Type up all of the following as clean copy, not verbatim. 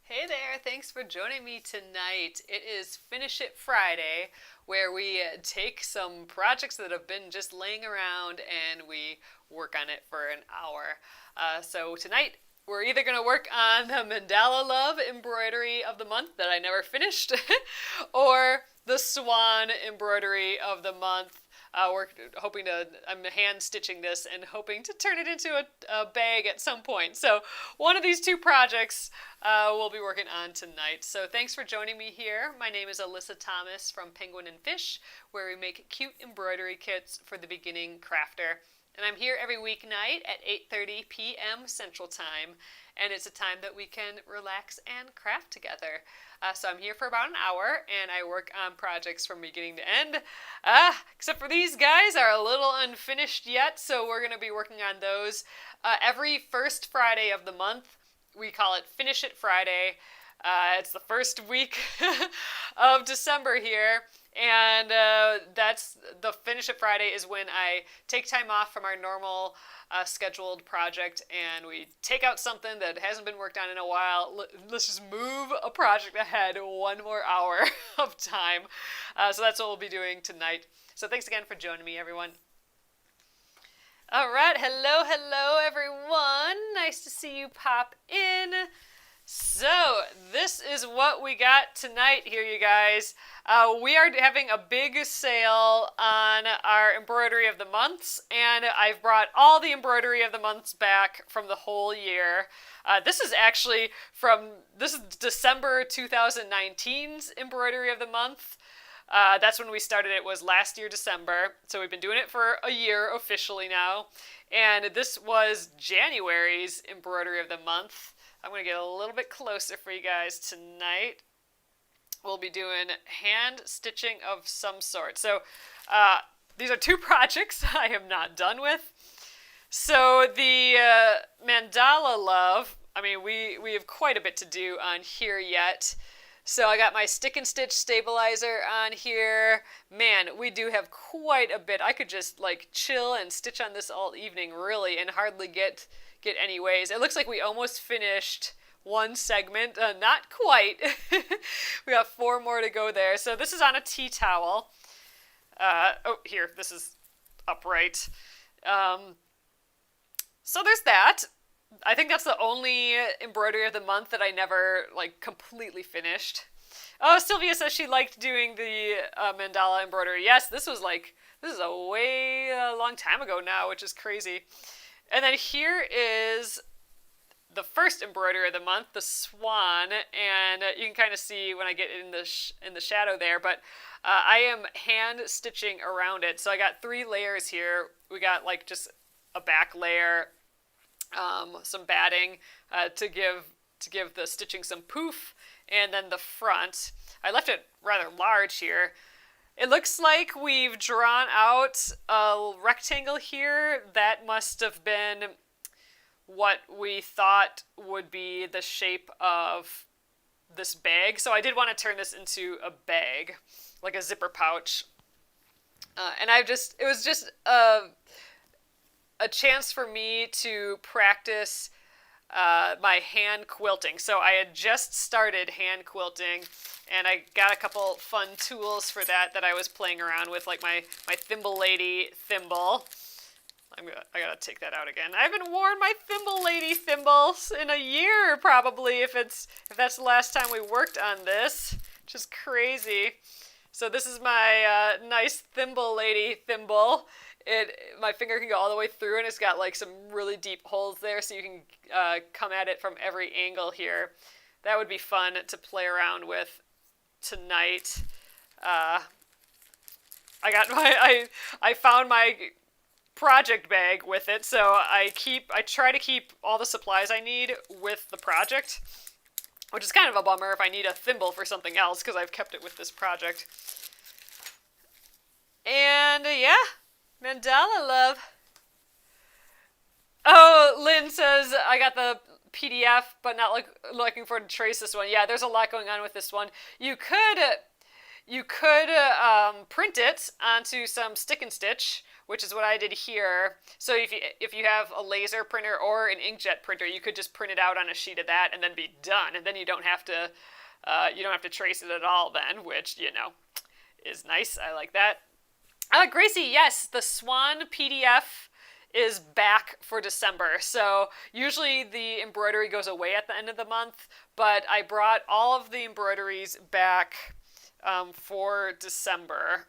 Hey there, thanks for joining me tonight. It is Finish It Friday, where we take some projects that have been just laying around and we work on it for an hour. So tonight, we're either going to work on the Mandala Love embroidery of the month that I never finished, or the Swan embroidery of the month. I'm hand stitching this and hoping to turn it into a bag at some point. So one of these two projects we'll be working on tonight. So thanks for joining me here. My name is Alyssa Thomas from Penguin and Fish, where we make cute embroidery kits for the beginning crafter. And I'm here every weeknight at 8:30 p.m. Central Time, and it's a time that we can relax and craft together. So I'm here for about an hour, and I work on projects from beginning to end. Except for these guys are a little unfinished yet, so we're going to be working on those every first Friday of the month. We call it Finish It Friday. It's the first week of December here, and that's the Finish It Friday is when I take time off from our normal scheduled project and we take out something that hasn't been worked on in a while. Let's just move a project ahead one more hour of time. So that's what we'll be doing tonight. So thanks again for joining me, everyone. All right, hello everyone. Nice to see you pop in. So this is what we got tonight here, you guys. We are having a big sale on our embroidery of the months, and I've brought all the embroidery of the months back from the whole year. This is December 2019's embroidery of the month. That's when we started. It was last year, December. So we've been doing it for a year officially now. And this was January's embroidery of the month. I'm going to get a little bit closer for you guys tonight. We'll be doing hand stitching of some sort. So these are two projects I am not done with. So the Mandala Love, I mean, we have quite a bit to do on here yet. So I got my stick and stitch stabilizer on here. Man, we do have quite a bit. I could just like chill and stitch on this all evening really and hardly get any ways. It looks like we almost finished one segment. Not quite. We got 4 more to go there. So this is on a tea towel. Here, this is upright. So there's that. I think that's the only embroidery of the month that I never like completely finished. Oh, Sylvia says she liked doing the mandala embroidery. Yes, this is a way long time ago now, which is crazy. And then here is the first embroidery of the month, the swan, and you can kind of see when I get in the shadow there, but I am hand stitching around it. So I got 3 layers here. We got like just a back layer, some batting to give the stitching some poof, and then the front. I left it rather large here. It looks like we've drawn out a rectangle here. That must have been what we thought would be the shape of this bag. So I did want to turn this into a bag, like a zipper pouch. And it was just a chance for me to practice my hand quilting. So I had just started hand quilting, and I got a couple fun tools for that I was playing around with, like my Thimble Lady thimble. I gotta take that out again. I haven't worn my Thimble Lady thimbles in a year, probably, if that's the last time we worked on this, which is crazy. So this is my nice Thimble Lady thimble. My finger can go all the way through, and it's got like some really deep holes there, so you can come at it from every angle here. That would be fun to play around with tonight. I found my project bag with it, so I try to keep all the supplies I need with the project, which is kind of a bummer if I need a thimble for something else, because I've kept it with this project. And yeah, Mandala Love. Oh, Lynn says, I got the PDF, but not looking forward to trace this one. Yeah, there's a lot going on with this one. You could You could print it onto some stick and stitch, which is what I did here. So if you have a laser printer or an inkjet printer, you could just print it out on a sheet of that and then be done. And then you don't have to trace it at all then, which is nice. I like that. Gracie, yes, the Swan PDF is back for December. So usually the embroidery goes away at the end of the month, but I brought all of the embroideries back for December.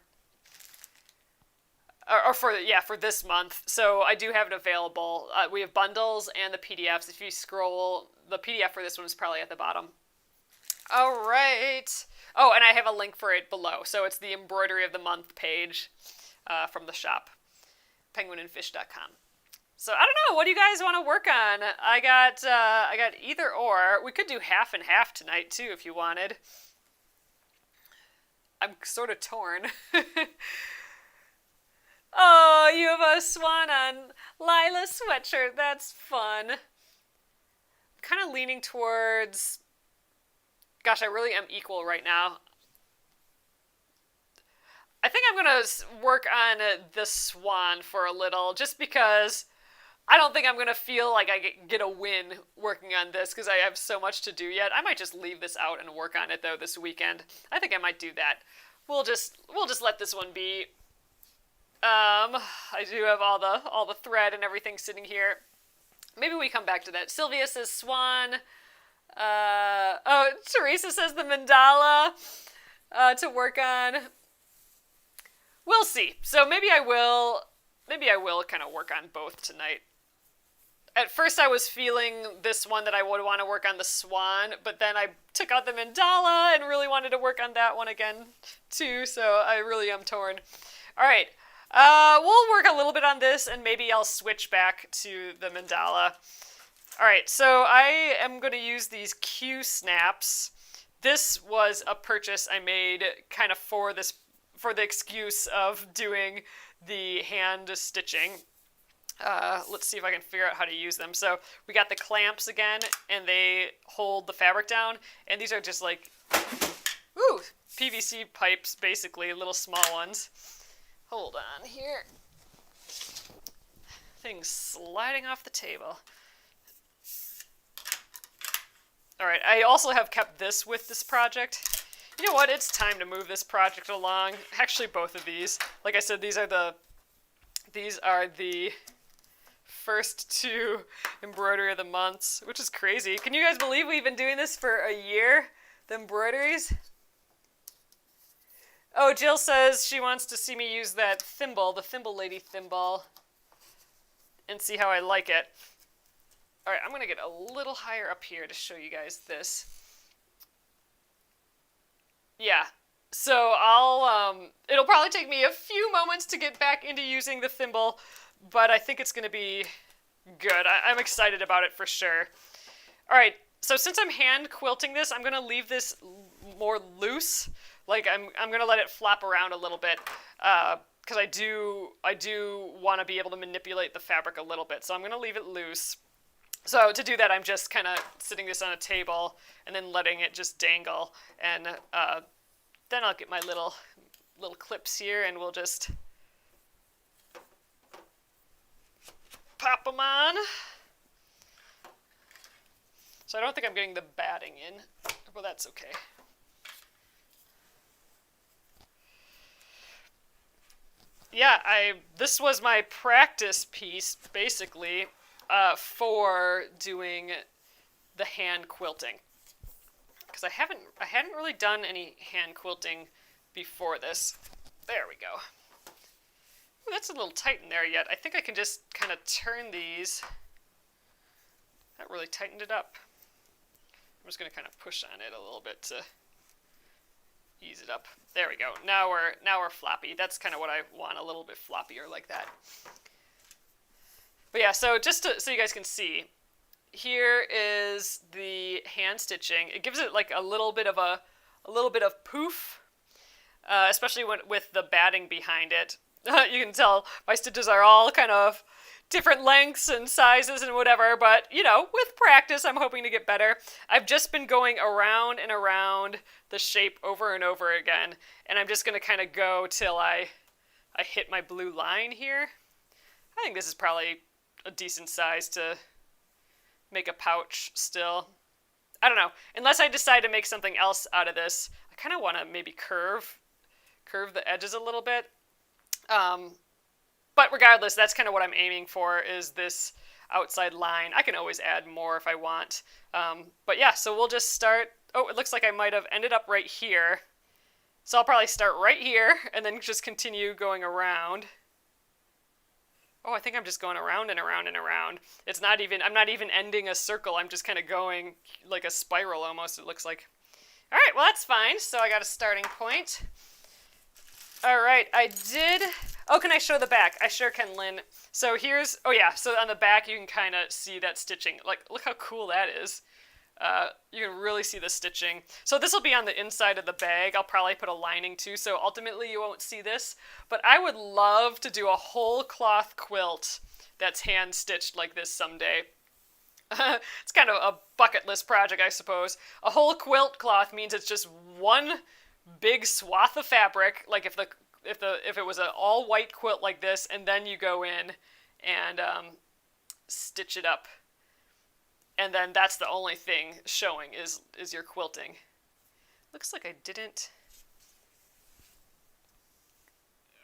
Or for this month. So I do have it available. We have bundles and the PDFs. If you scroll, the PDF for this one is probably at the bottom. All right. Oh, and I have a link for it below. So it's the Embroidery-of-the-month page from the shop, penguinandfish.com. So I don't know. What do you guys want to work on? I got either or. We could do half and half tonight too if you wanted. I'm sort of torn. Oh, you have a Swan on Lila sweatshirt. That's fun. I'm kind of leaning towards... Gosh, I really am equal right now. I think I'm going to work on the Swan for a little, just because I don't think I'm going to feel like I get a win working on this, because I have so much to do yet. I might just leave this out and work on it, though, this weekend. I think I might do that. We'll just let this one be. I do have all the thread and everything sitting here. Maybe we come back to that. Sylvia says Swan. Teresa says the mandala to work on. We'll see. So maybe I will kind of work on both tonight. At first I was feeling this one that I would want to work on the Swan, but then I took out the mandala and really wanted to work on that one again too, so I really am torn. All right. We'll work a little bit on this, and maybe I'll switch back to the mandala. All right, so I am going to use these Q snaps. This was a purchase I made kind of for the excuse of doing the hand stitching. Let's see if I can figure out how to use them. So we got the clamps again, and they hold the fabric down, and these are just like, PVC pipes, basically, little small ones. Hold on here. Thing's sliding off the table. Alright, I also have kept this with this project. You know what? It's time to move this project along. Actually, both of these. Like I said, these are the first two embroidery of the months, which is crazy. Can you guys believe we've been doing this for a year? The embroideries? Oh, Jill says she wants to see me use that thimble, the thimble lady thimble, and see how I like it. All right, I'm going to get a little higher up here to show you guys this. Yeah, so it'll probably take me a few moments to get back into using the thimble, but I think it's going to be good. I'm excited about it for sure. All right, so since I'm hand quilting this, I'm going to leave this more loose. Like, I'm going to let it flap around a little bit, because I do want to be able to manipulate the fabric a little bit, so I'm going to leave it loose. So to do that, I'm just kind of sitting this on a table and then letting it just dangle, and then I'll get my little clips here, and we'll just pop them on. So I don't think I'm getting the batting in, but that's okay. Yeah, this was my practice piece, basically, for doing the hand quilting. Because I hadn't really done any hand quilting before this. There we go. Ooh, that's a little tight in there yet. I think I can just kind of turn these. That really tightened it up. I'm just going to kind of push on it a little bit to ease it up. There we go. Now we're floppy. That's kind of what I want, a little bit floppier like that. But yeah, so just so you guys can see, here is the hand stitching. It gives it like a little bit of poof, especially with the batting behind it. You can tell my stitches are all kind of different lengths and sizes and whatever, but you know, with practice, I'm hoping to get better. I've just been going around and around the shape over and over again, and I'm just going to kind of go till I hit my blue line here. I think this is probably a decent size to make a pouch still. I don't know, unless I decide to make something else out of this. I kind of want to maybe curve the edges a little bit. But regardless, that's kind of what I'm aiming for, is this outside line. I can always add more if I want. But yeah, so we'll just start. Oh, it looks like I might have ended up right here. So I'll probably start right here and then just continue going around. Oh, I think I'm just going around and around and around. I'm not even ending a circle. I'm just kind of going like a spiral almost, it looks like. All right, well, that's fine. So I got a starting point. All right, I did. Oh, can I show the back? I sure can, Lynn. So oh yeah, so on the back you can kind of see that stitching. Like, look how cool that is. You can really see the stitching. So this will be on the inside of the bag. I'll probably put a lining too, so ultimately you won't see this. But I would love to do a whole cloth quilt that's hand stitched like this someday. It's kind of a bucket list project, I suppose. A whole quilt cloth means it's just one big swath of fabric, like if it was an all white quilt like this, and then you go in and stitch it up, and then that's the only thing showing is your quilting. Looks like I didn't.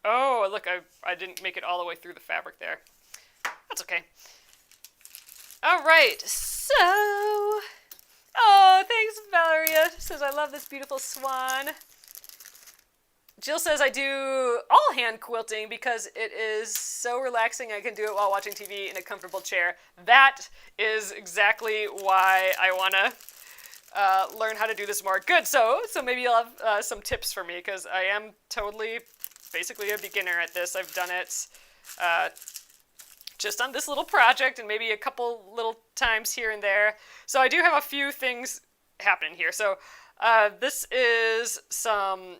Oh, look, I didn't make it all the way through the fabric there. That's okay. All right, so. Oh, thanks, Valeria. Says, I love this beautiful swan. Jill says, I do all hand quilting because it is so relaxing. I can do it while watching TV in a comfortable chair. That is exactly why I want to learn how to do this more. Good. So maybe you'll have some tips for me, because I am totally basically a beginner at this. I've done it just on this little project and maybe a couple little times here and there. So I do have a few things happening here. So this is some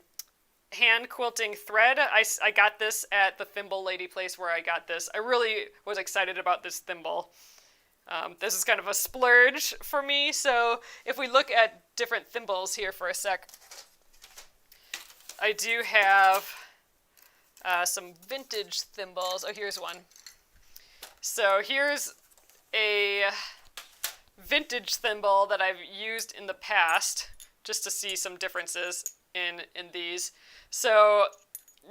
hand quilting thread. I got this at the thimble lady place where I got this. I really was excited about this thimble. This is kind of a splurge for me. So if we look at different thimbles here for a sec, I do have some vintage thimbles. Oh, here's one. So here's a vintage thimble that I've used in the past, just to see some differences in these. So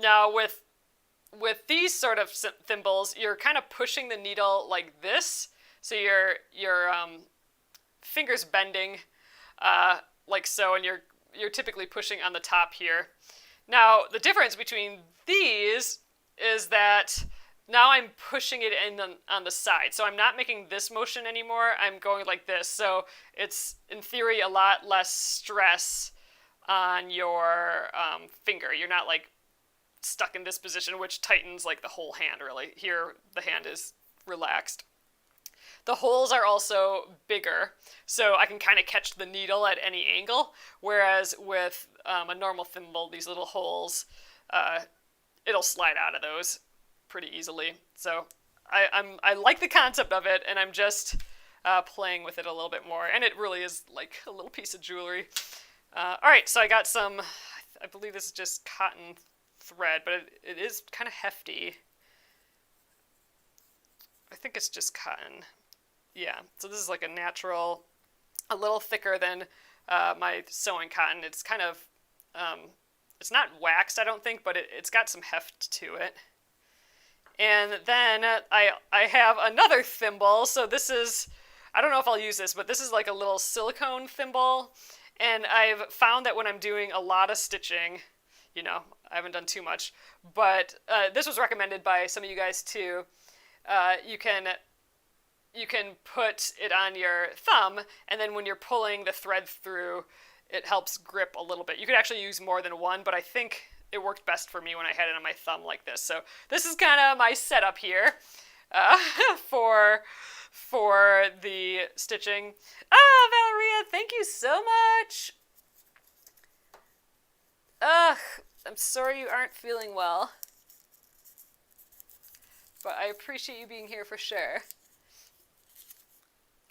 now with these sort of thimbles, you're kind of pushing the needle like this. So your fingers bending like so, and you're typically pushing on the top here. Now the difference between these is that now I'm pushing it in on the side. So I'm not making this motion anymore. I'm going like this. So it's, in theory, a lot less stress on your finger. You're not like stuck in this position, which tightens like the whole hand really. Here the hand is relaxed. The holes are also bigger, so I can kind of catch the needle at any angle, whereas with a normal thimble, these little holes, it'll slide out of those pretty easily. So I like the concept of it, and I'm just playing with it a little bit more, and it really is like a little piece of jewelry. All right, so I got some, I believe this is just cotton thread, but it is kind of hefty. I think it's just cotton. Yeah, so this is like a natural, a little thicker than my sewing cotton. It's kind of, it's not waxed, I don't think, but it's got some heft to it. And then I have another thimble. So this is, I don't know if I'll use this, but this is like a little silicone thimble. And I've found that when I'm doing a lot of stitching, you know, I haven't done too much, but this was recommended by some of you guys too. You can put it on your thumb, and then when you're pulling the thread through, it helps grip a little bit. You could actually use more than one, but I think it worked best for me when I had it on my thumb like this. So this is kind of my setup here for the stitching. Ah, Valeria, thank you so much. Ugh, I'm sorry you aren't feeling well. but I appreciate you being here for sure.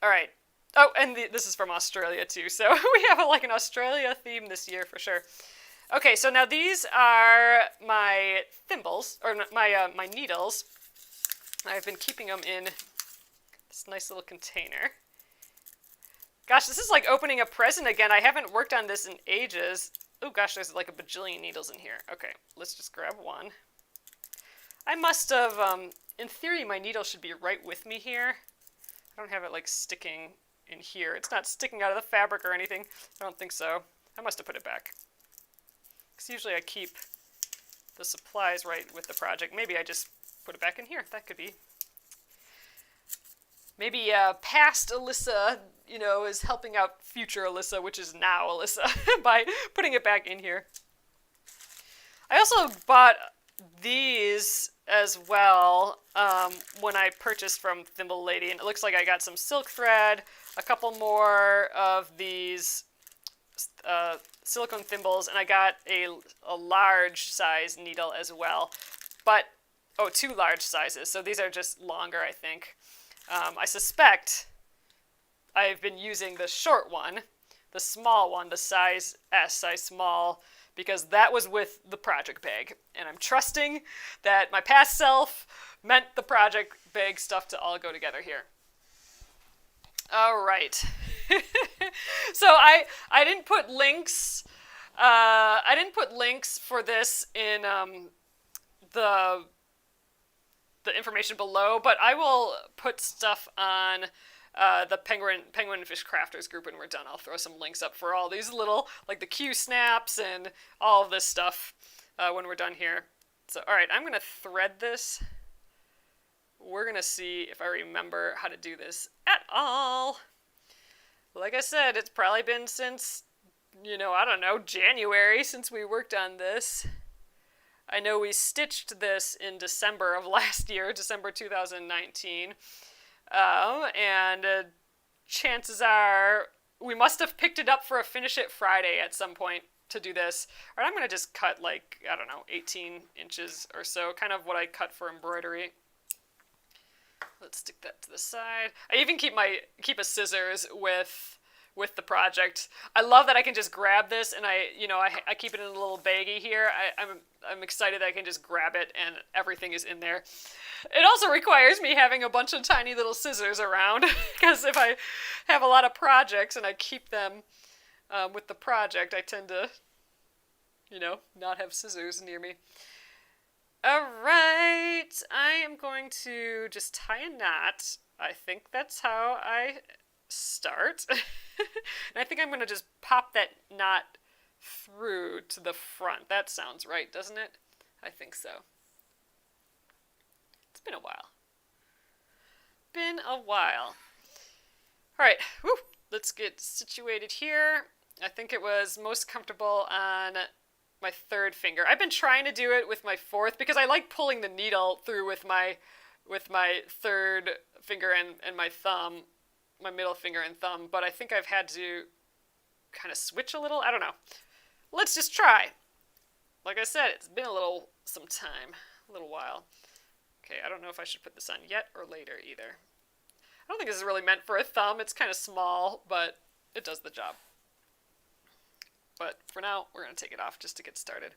All right. Oh, and this is from Australia too, so we have like an Australia theme this year for sure. Okay, so now these are my thimbles, or my needles. I've been keeping them in this nice little container. Gosh, this is like opening a present again. I haven't worked on this in ages. Oh gosh, there's like a bajillion needles in here. Okay, let's just grab one. I must have, in theory, my needle should be right with me here. I don't have it like sticking in here. It's not sticking out of the fabric or anything. I don't think so. I must have put it back. Because usually I keep the supplies right with the project. Maybe I just put it back in here. That could be. Maybe past Alyssa, is helping out future Alyssa, which is now Alyssa, by putting it back in here. I also bought these as well when I purchased from Thimble Lady, and it looks like I got some silk thread, a couple more of these silicone thimbles, and I got a large size needle as well. But, two large sizes, so these are just longer, I think. I suspect I've been using the short one, the small one, the size S, size small, because that was with the project bag. And I'm trusting that my past self meant the project bag stuff to all go together here. All right. So I didn't put links. I didn't put links for this in the information below, but I will put stuff on the Penguin Fish Crafters group when we're done. I'll throw some links up for all these little, like the Q snaps and all of this stuff when we're done here. So, all right, I'm going to thread this. We're going to see if I remember how to do this at all. Like I said, it's probably been since, I don't know, January since we worked on this. I know we stitched this in December of last year, December 2019. And chances are we must have picked it up for a Finish It Friday at some point to do this. All right, I'm going to just cut 18 inches or so, kind of what I cut for embroidery. Let's stick that to the side. I even keep a scissors with the project. I love that I can just grab this, and I keep it in a little baggie here. I'm excited that I can just grab it and everything is in there. It also requires me having a bunch of tiny little scissors around, because if I have a lot of projects and I keep them with the project, I tend to, not have scissors near me. All right, I am going to just tie a knot. I think that's how I start. And I think I'm going to just pop that knot through to the front. That sounds right, doesn't it? I think so. It's been a while. All right, let's get situated here. I think it was most comfortable on my third finger. I've been trying to do it with my fourth because I like pulling the needle through with my third finger and my thumb, my middle finger and thumb, but I think I've had to kind of switch a little. I don't know. Let's just try. Like I said, it's been a little while. Okay, I don't know if I should put this on yet or later either. I don't think this is really meant for a thumb. It's kind of small, but it does the job. But for now, we're going to take it off just to get started.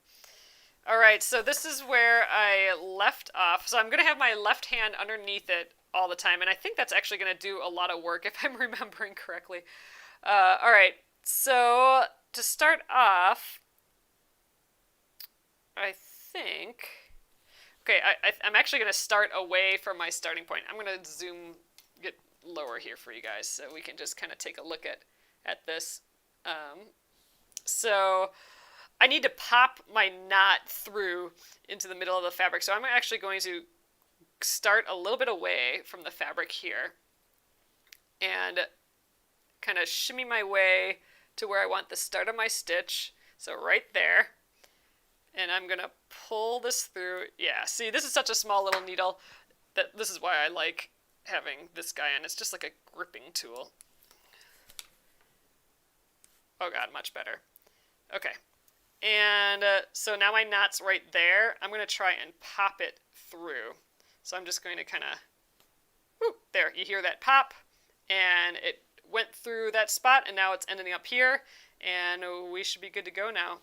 All right, so this is where I left off. So I'm going to have my left hand underneath it all the time, and I think that's actually going to do a lot of work if I'm remembering correctly. All right, so to start off, I think... Okay, I'm actually going to start away from my starting point. I'm going to get lower here for you guys so we can just kind of take a look at this. So I need to pop my knot through into the middle of the fabric. So I'm actually going to start a little bit away from the fabric here and kind of shimmy my way to where I want the start of my stitch. So right there. And I'm going to pull this through. Yeah, see, this is such a small little needle that this is why I like having this guy on. It's just like a gripping tool. Oh God, much better. Okay, and so now my knot's right there. I'm going to try and pop it through. So I'm just going to kind of, there, you hear that pop, and it went through that spot, and now it's ending up here, and we should be good to go now.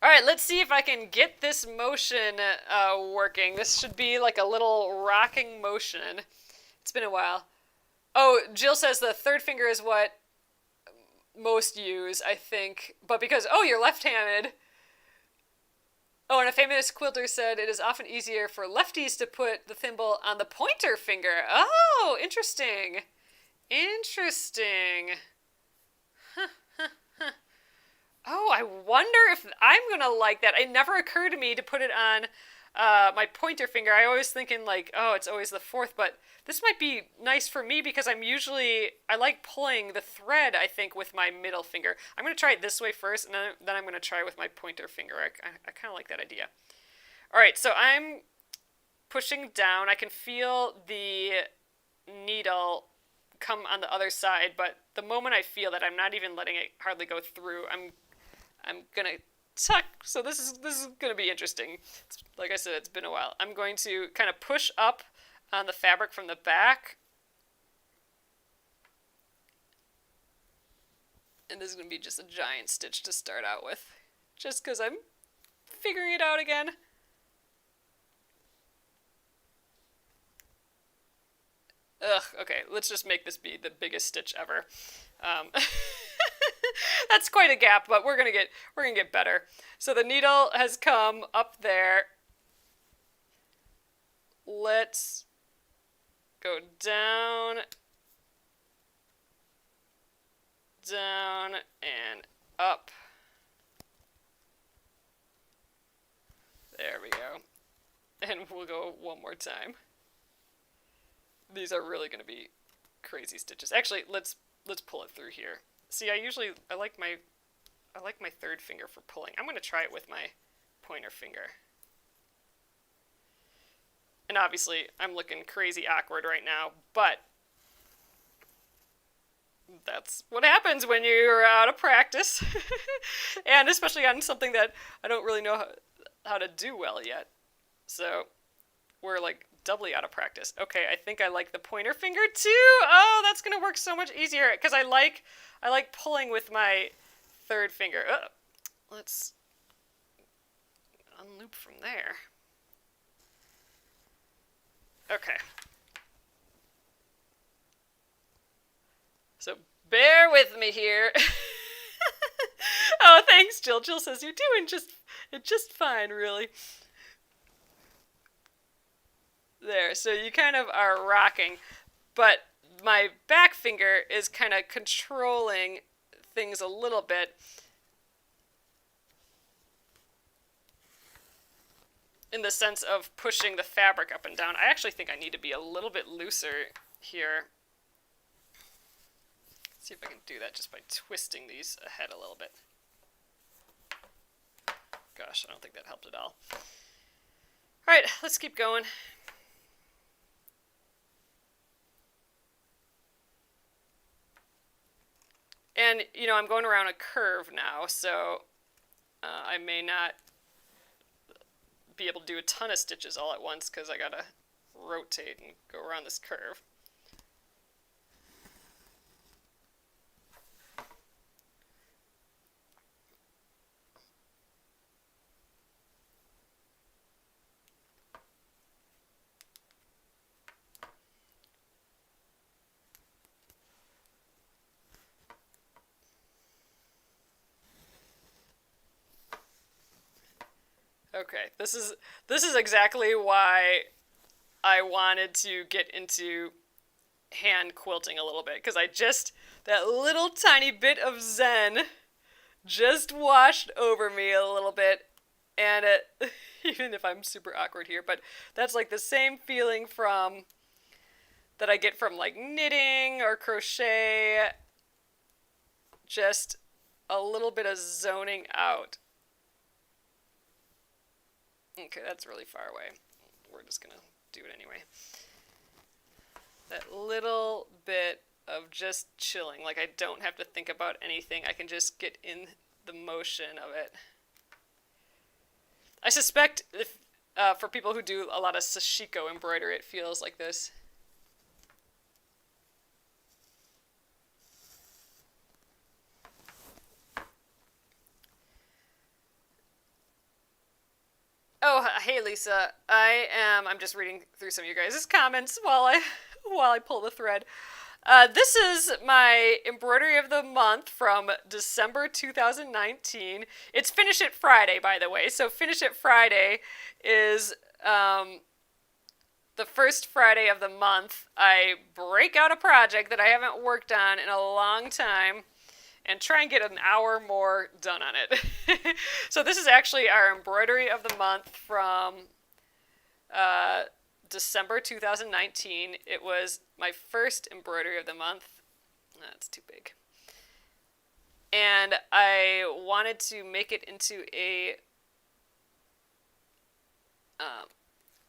All right, let's see if I can get this motion working. This should be like a little rocking motion. It's been a while. Oh, Jill says the third finger is what most use, I think. But because, oh, you're left-handed. Oh, and a famous quilter said it is often easier for lefties to put the thimble on the pointer finger. Oh, interesting. Interesting. Oh, I wonder if I'm going to like that. It never occurred to me to put it on my pointer finger. I always thinking like, oh, it's always the fourth, but this might be nice for me because I like pulling the thread, I think, with my middle finger. I'm going to try it this way first, and then I'm going to try with my pointer finger. I kind of like that idea. All right, so I'm pushing down. I can feel the needle come on the other side, but the moment I feel that, I'm not even letting it hardly go through. I'm gonna tuck. So this is gonna be interesting. Like I said, it's been a while. I'm going to kind of push up on the fabric from the back, and this is gonna be just a giant stitch to start out with, just because I'm figuring it out again. Ugh, okay, let's just make this be the biggest stitch ever. That's quite a gap, but we're gonna get better. So the needle has come up there. Let's go down, down, and up. There we go. And we'll go one more time. These are really going to be crazy stitches. Actually, let's pull it through here. See, I like my third finger for pulling. I'm going to try it with my pointer finger. And obviously, I'm looking crazy awkward right now, but that's what happens when you're out of practice. And especially on something that I don't really know how to do well yet. So we're like doubly out of practice. Okay, I think I like the pointer finger too. Oh, that's gonna work so much easier because I like pulling with my third finger. Let's unloop from there. Okay. So bear with me here. Oh, thanks, Jill. Jill says you're doing just fine, really. There, so you kind of are rocking, but my back finger is kind of controlling things a little bit. In the sense of pushing the fabric up and down. I actually think I need to be a little bit looser here. Let's see if I can do that just by twisting these ahead a little bit. Gosh, I don't think that helped at all. All right, let's keep going. And, you know, I'm going around a curve now, so I may not be able to do a ton of stitches all at once because I gotta rotate and go around this curve. Okay, this is exactly why I wanted to get into hand quilting a little bit, because that little tiny bit of zen just washed over me a little bit, and even if I'm super awkward here, but that's like the same feeling that I get from like knitting or crochet, just a little bit of zoning out. Okay, that's really far away. We're just gonna do it anyway. That little bit of just chilling, like I don't have to think about anything. I can just get in the motion of it. I suspect For people who do a lot of sashiko embroidery, it feels like this. Oh, hey Lisa. I'm just reading through some of you guys' comments while I pull the thread. This is my embroidery of the month from December 2019. It's Finish It Friday, by the way. So Finish It Friday is the first Friday of the month. I break out a project that I haven't worked on in a long time and try and get an hour more done on it. So this is actually our embroidery of the month from December 2019. It was my first embroidery of the month. That's too big. And I wanted to make it into a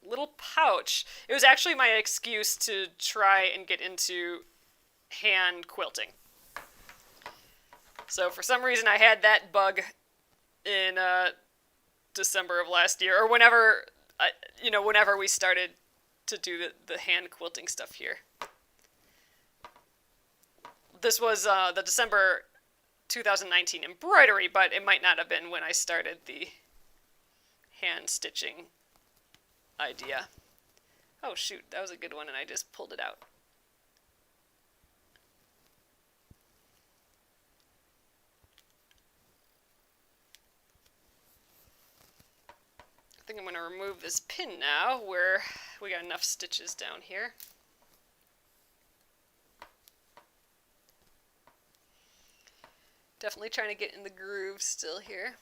little pouch. It was actually my excuse to try and get into hand quilting. So for some reason I had that bug in December of last year, or whenever we started to do the hand quilting stuff here. This was the December 2019 embroidery, but it might not have been when I started the hand stitching idea. Oh shoot, that was a good one and I just pulled it out. I think I'm going to remove this pin now where we got enough stitches down here. Definitely trying to get in the groove still here.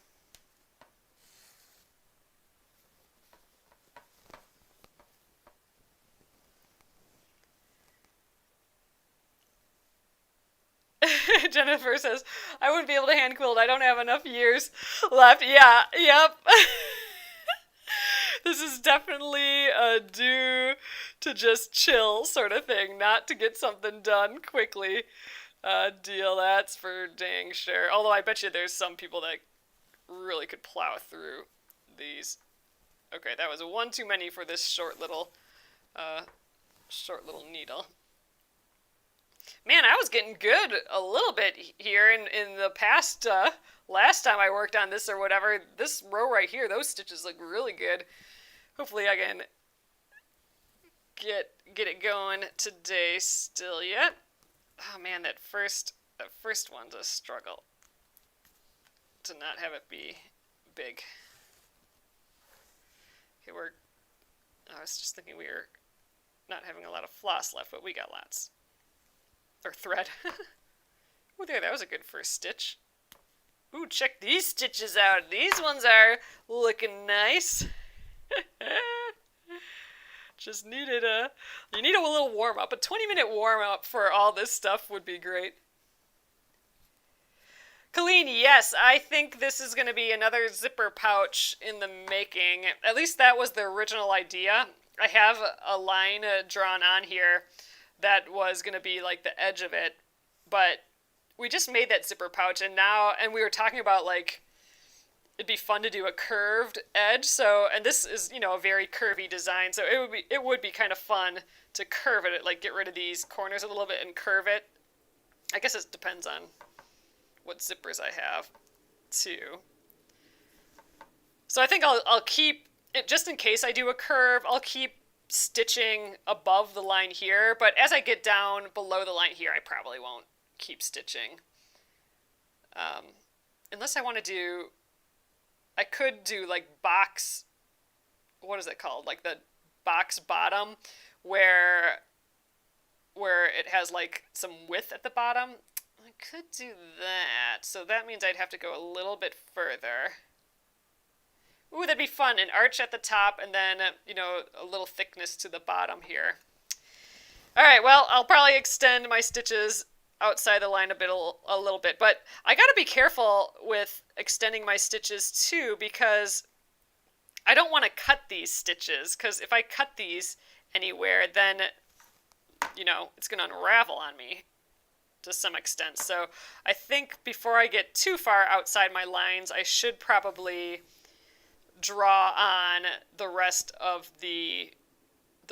Jennifer says, I wouldn't be able to hand quilt. I don't have enough years left. Yeah, yep. This is definitely a due to just chill sort of thing, not to get something done quickly deal. That's for dang sure. Although I bet you there's some people that really could plow through these. Okay, that was one too many for this short little needle. Man, I was getting good a little bit here in the past, last time I worked on this or whatever. This row right here, those stitches look really good. Hopefully I can get it going today still yet. Oh man, that first one's a struggle to not have it be big. Okay, I was just thinking we were not having a lot of floss left, but we got lots. Or thread. Ooh, there, that was a good first stitch. Ooh, check these stitches out. These ones are looking nice. Just needed you need a little warm up. A 20-minute warm up for all this stuff would be great. Colleen, yes, I think this is going to be another zipper pouch in the making. At least that was the original idea. I have a line drawn on here that was going to be like the edge of it, but we just made that zipper pouch, and we were talking about like it'd be fun to do a curved edge. So, and this is, a very curvy design, so it would be kind of fun to curve it, like get rid of these corners a little bit and curve it. I guess it depends on what zippers I have too. So I think I'll keep it, just in case I do a curve, I'll keep stitching above the line here, but as I get down below the line here, I probably won't keep stitching. Unless I want to do, I could do like box, what is it called? Like the box bottom where it has like some width at the bottom. I could do that. So that means I'd have to go a little bit further. Ooh, that'd be fun. An arch at the top and then, a little thickness to the bottom here. All right, well, I'll probably extend my stitches outside the line a little bit. But I got to be careful with extending my stitches too, because I don't want to cut these stitches. Because if I cut these anywhere, then, it's going to unravel on me to some extent. So I think before I get too far outside my lines, I should probably draw on the rest of the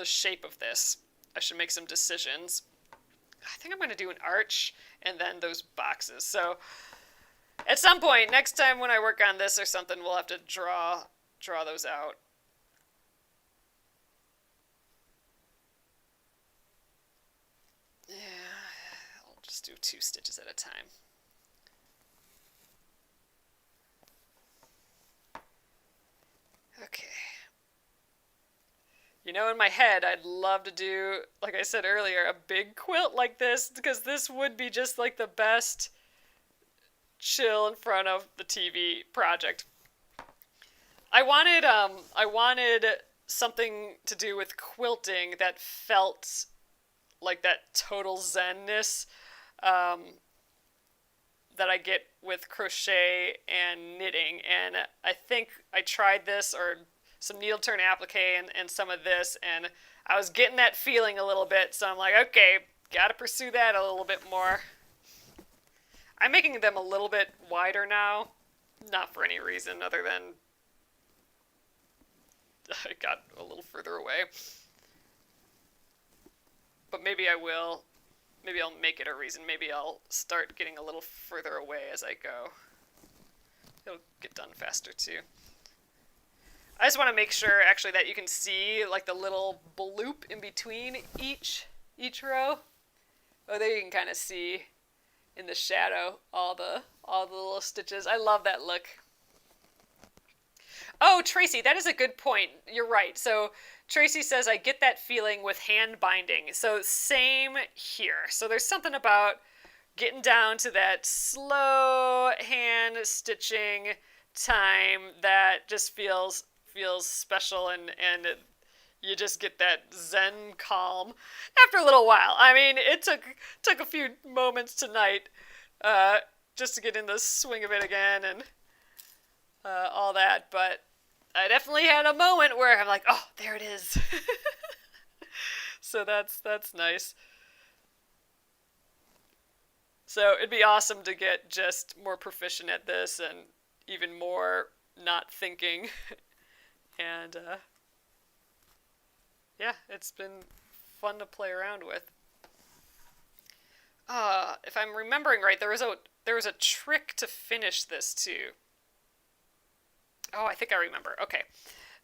shape of this. I should make some decisions. I think I'm going to do an arch and then those boxes. So at some point, next time when I work on this or something, we'll have to draw those out. Yeah, I'll just do 2 stitches at a time. Okay. You know, in my head, I'd love to do, like I said earlier, a big quilt like this, because this would be just like the best chill in front of the TV project. I wanted something to do with quilting that felt like that total zenness that I get with crochet and knitting. And I think I tried this, or some needle turn applique and some of this, and I was getting that feeling a little bit, so I'm like, okay, gotta pursue that a little bit more. I'm making them a little bit wider now, not for any reason other than I got a little further away. But maybe I will. Maybe I'll make it a reason. Maybe I'll start getting a little further away as I go. It'll get done faster too. I just want to make sure actually that you can see like the little bloop in between each row. Oh, there you can kind of see in the shadow all the little stitches. I love that look. Oh, Tracy, that is a good point. You're right. So Tracy says, I get that feeling with hand binding. So same here. So there's something about getting down to that slow hand stitching time that just feels special, and you just get that zen calm after a little while. I mean, it took a few moments tonight just to get in the swing of it again and all that, but I definitely had a moment where I'm like, oh, there it is. So that's nice. So it'd be awesome to get just more proficient at this and even more not thinking. And yeah, it's been fun to play around with. If I'm remembering right, there was a trick to finish this too. Oh, I think I remember. Okay.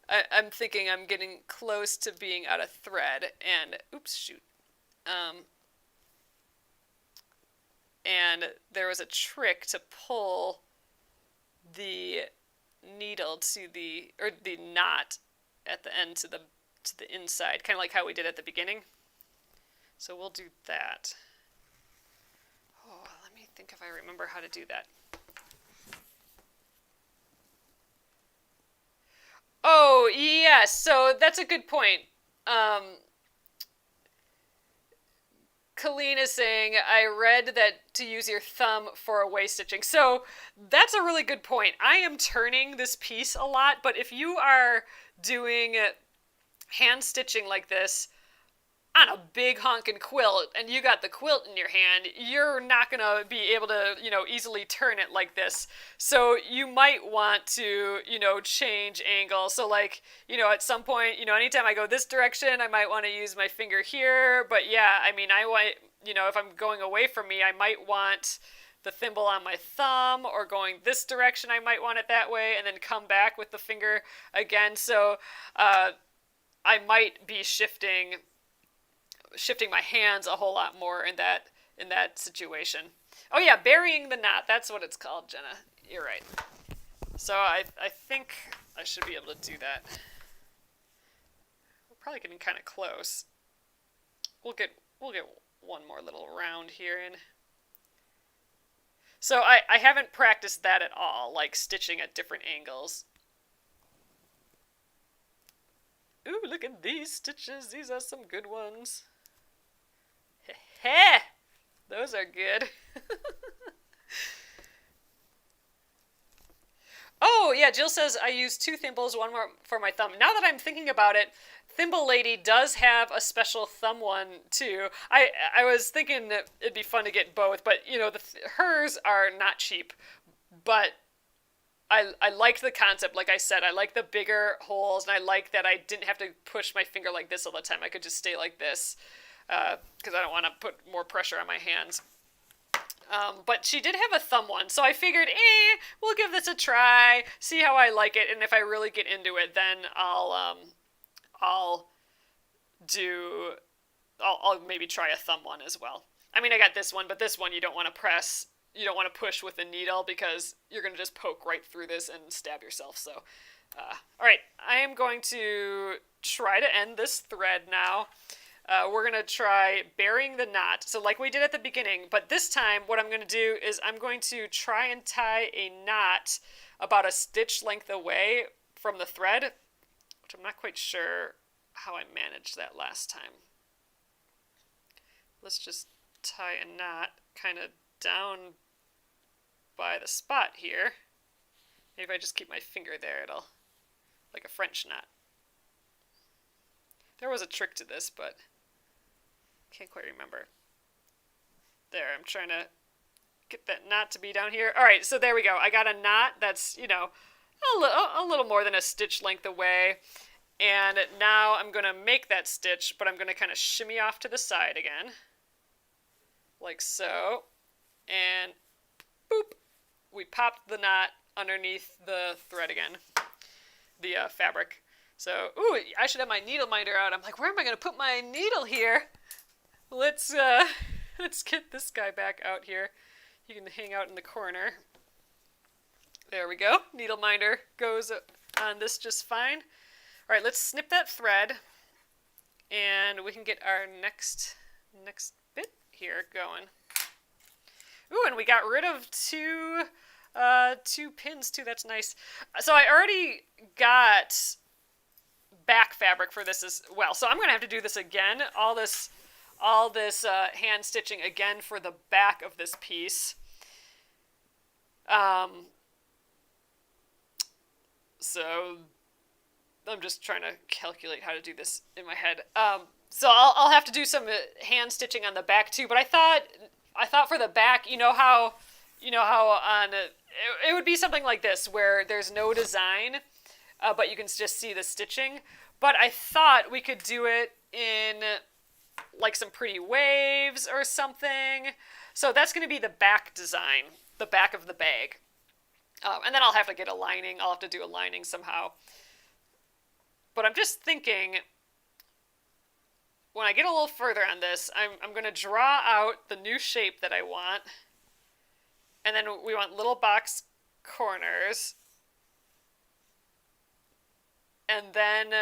I'm thinking I'm getting close to being out of thread, and oops, shoot. And there was a trick to pull the needle to the knot at the end to the inside, kind of like how we did at the beginning. So we'll do that. Oh, let me think if I remember how to do that. Oh, yes. So that's a good point. Colleen is saying, I read that to use your thumb for away stitching. So that's a really good point. I am turning this piece a lot, but if you are doing hand stitching like this on a big honkin' quilt and you got the quilt in your hand, you're not gonna be able to, easily turn it like this. So you might want to, change angle. So like, at some point, anytime I go this direction, I might want to use my finger here. But yeah, I mean, I want, if I'm going away from me, I might want the thimble on my thumb, or going this direction, I might want it that way, and then come back with the finger again. So I might be shifting my hands a whole lot more in that situation. Oh yeah, burying the knot. That's what it's called, Jenna. You're right. So I think I should be able to do that. We're probably getting kind of close. We'll get one more little round here in. So I haven't practiced that at all, like stitching at different angles. Ooh, look at these stitches. These are some good ones. Heh! Those are good. Oh, yeah, Jill says I use 2 thimbles, one more for my thumb. Now that I'm thinking about it, Thimble Lady does have a special thumb one, too. I was thinking that it'd be fun to get both, but, hers are not cheap. But I liked the concept. Like I said, I like the bigger holes, and I like that I didn't have to push my finger like this all the time. I could just stay like this because I don't want to put more pressure on my hands. But she did have a thumb one, so I figured, we'll give this a try, see how I like it, and if I really get into it, then I'll maybe try a thumb one as well. I mean, I got this one, but this one you don't want to press, you don't want to push with the needle because you're going to just poke right through this and stab yourself. So, all right, I am going to try to end this thread now. We're going to try burying the knot. So like we did at the beginning, but this time what I'm going to do is I'm going to try and tie a knot about a stitch length away from the thread, which I'm not quite sure how I managed that last time. Let's just tie a knot kind of down by the spot here. Maybe if I just keep my finger there, it'll, like a French knot. There was a trick to this, but can't quite remember. There, I'm trying to get that knot to be down here. All right, so there we go. I got a knot that's, you know, a little more than a stitch length away. And now I'm going to make that stitch, but I'm going to kind of shimmy off to the side again. Like so. And boop. We popped the knot underneath the thread again. The fabric. So, ooh, I should have my needle minder out. I'm like, where am I going to put my needle here? Let's get this guy back out here. You can hang out in the corner. There we go. Needle minder goes on this just fine. All right, let's snip that thread, and we can get our next bit here going. Ooh, and we got rid of two pins too. That's nice. So I already got back fabric for this as well. So I'm going to have to do this again. All this hand stitching again for the back of this piece. So I'm just trying to calculate how to do this in my head. So I'll have to do some hand stitching on the back too. But I thought for the back, you know how on it would be something like this where there's no design, but you can just see the stitching. But I thought we could do it in like some pretty waves or something. So that's going to be the back design, the back of the bag. And then I'll have to get a lining. I'll have to do a lining somehow. But I'm just thinking, when I get a little further on this, I'm going to draw out the new shape that I want. And then we want little box corners. And then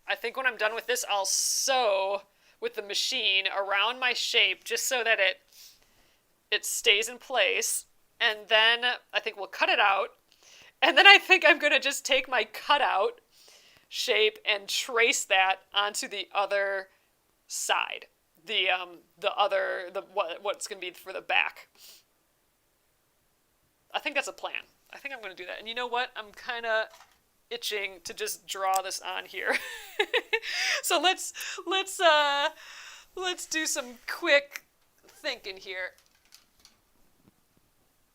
I think when I'm done with this, I'll sew with the machine around my shape just so that it stays in place. And then I think we'll cut it out. And then I think I'm going to just take my cutout shape and trace that onto the other side. What's going to be for the back. I think that's a plan. I think I'm going to do that. And you know what? I'm kind of itching to just draw this on here. So let's do some quick thinking here.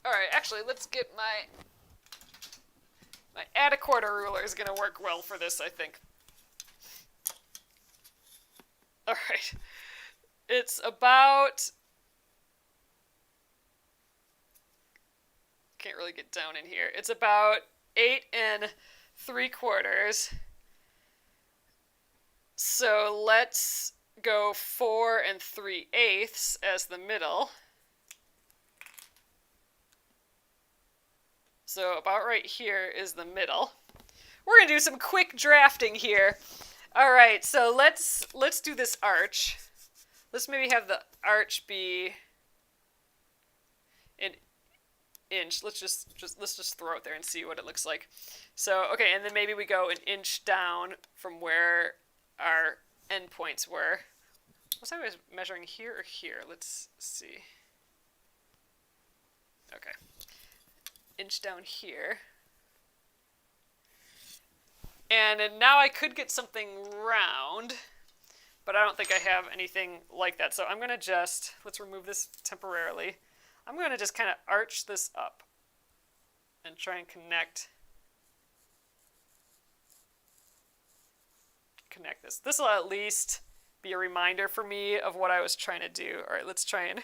All right, actually, let's get my add a quarter ruler is going to work well for this, I think. All right. It's about, can't really get down in here. It's about 8 3/4. So let's go 4 3/8 as the middle. So about right here is the middle. We're going to do some quick drafting here. All right, so let's do this arch. Let's maybe have the arch be an inch. Let's just throw it there and see what it looks like. So, okay, and then maybe we go an inch down from where our endpoints were. Was I always measuring here or here? Let's see. Okay. Inch down here. And now I could get something round, but I don't think I have anything like that. So I'm going to let's remove this temporarily. I'm going to just kind of arch this up. and try and connect this. This will at least be a reminder for me of what I was trying to do. All right, let's try and...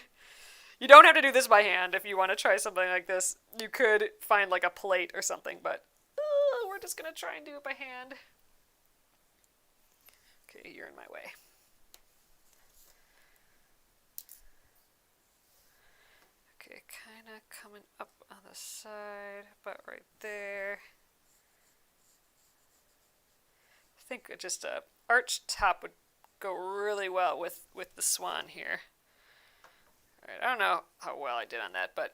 You don't have to do this by hand if you want to try something like this. You could find like a plate or something, but we're just going to try and do it by hand. Okay, you're in my way. Okay, kind of coming up on the side, about right there. I think just a arched top would go really well with the swan here. All right, I don't know how well I did on that, but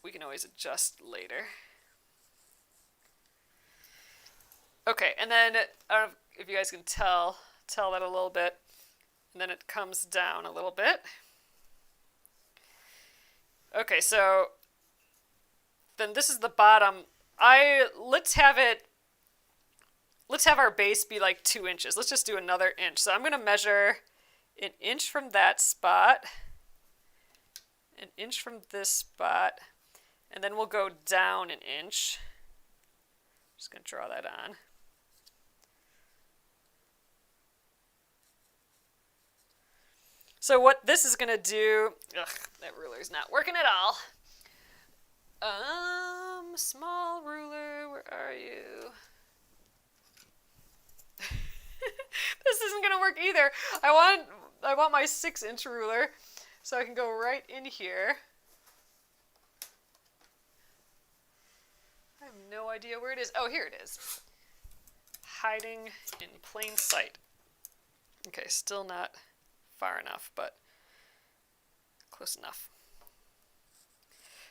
we can always adjust later. Okay, and then I don't know if you guys can tell that a little bit, and then it comes down a little bit. Okay, so then this is the bottom. Let's have our base be like 2 inches. Let's just do another inch. So I'm going to measure an inch from that spot, an inch from this spot, and then we'll go down an inch. I'm just going to draw that on. So what this is going to do... Ugh, that ruler's not working at all. Small ruler, where are you? This isn't going to work either. I want my 6-inch ruler so I can go right in here. I have no idea where it is. Oh, here it is. Hiding in plain sight. Okay, still not far enough, but close enough.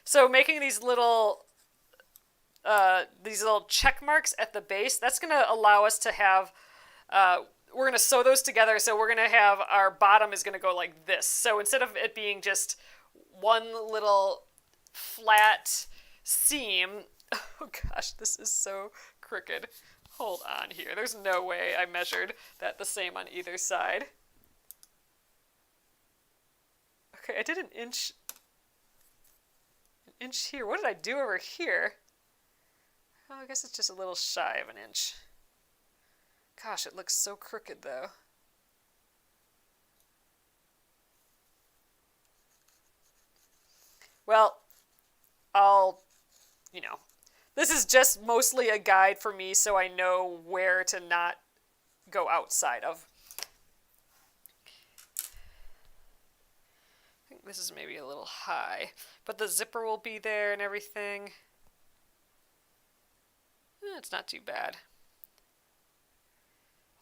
So making these little check marks at the base, that's going to allow us to have, we're going to sew those together, so we're going to have, our bottom is going to go like this. So instead of it being just one little flat seam, oh gosh, this is so crooked. Hold on here. There's no way I measured that the same on either side. Okay, I did an inch here. What did I do over here? Oh, I guess it's just a little shy of an inch. Gosh, it looks so crooked though. Well, this is just mostly a guide for me so I know where to not go outside of. I think this is maybe a little high, but the zipper will be there and everything. It's not too bad.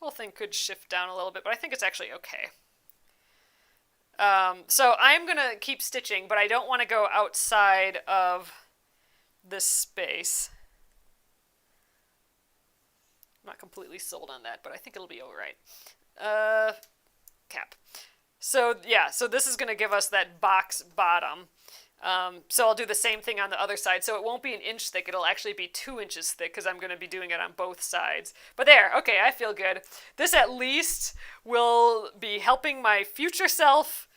Whole thing could shift down a little bit, but I think it's actually okay. So I'm going to keep stitching, but I don't want to go outside of this space. I'm not completely sold on that, but I think it'll be all right. Cap. So yeah, so this is going to give us that box bottom. So I'll do the same thing on the other side. So it won't be an inch thick. It'll actually be 2 inches thick because I'm going to be doing it on both sides. But there, okay, I feel good. This at least will be helping my future self